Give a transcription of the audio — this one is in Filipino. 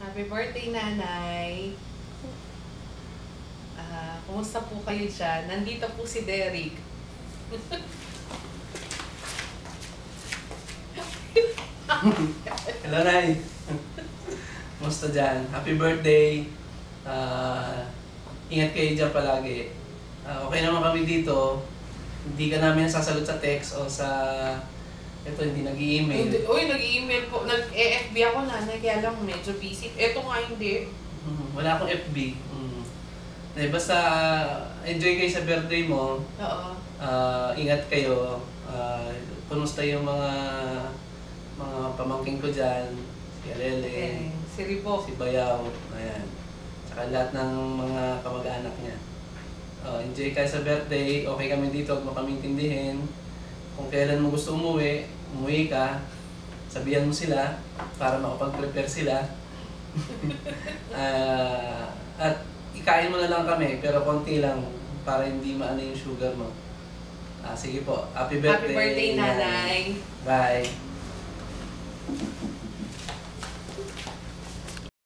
Happy birthday, Nanay. Kumusta po kayo dyan? Nandito po si Derek. Hello, Nay. Kumusta dyan? Happy birthday. Ingat kayo dyan palagi. Okay naman kami dito. Hindi ka namin nasasagot sa text o sa... Ito, hindi nag-i-email. Uy, nag-email po. Nag-FB ako, Nanay, kaya lang medyo busy. Ito nga hindi. Wala akong FB. Basta enjoy kayo sa birthday mo. Oo. Ingat kayo. Kumusta yung mga pamangking ko dyan? Si Alele, Si Ribo. si Bayaw, ayan. Tsaka lahat ng mga kamag-anak niya. Enjoy kayo sa birthday. Okay kami dito, huwag mo kami intindihin. Kung kailan mo gusto umuwi, umuwi ka. Sabihan mo sila para makapag-prepare sila. At ikain mo na lang kami, pero konti lang para hindi maano yung sugar mo. Sige po. Happy birthday. Happy birthday, Nanay. Bye.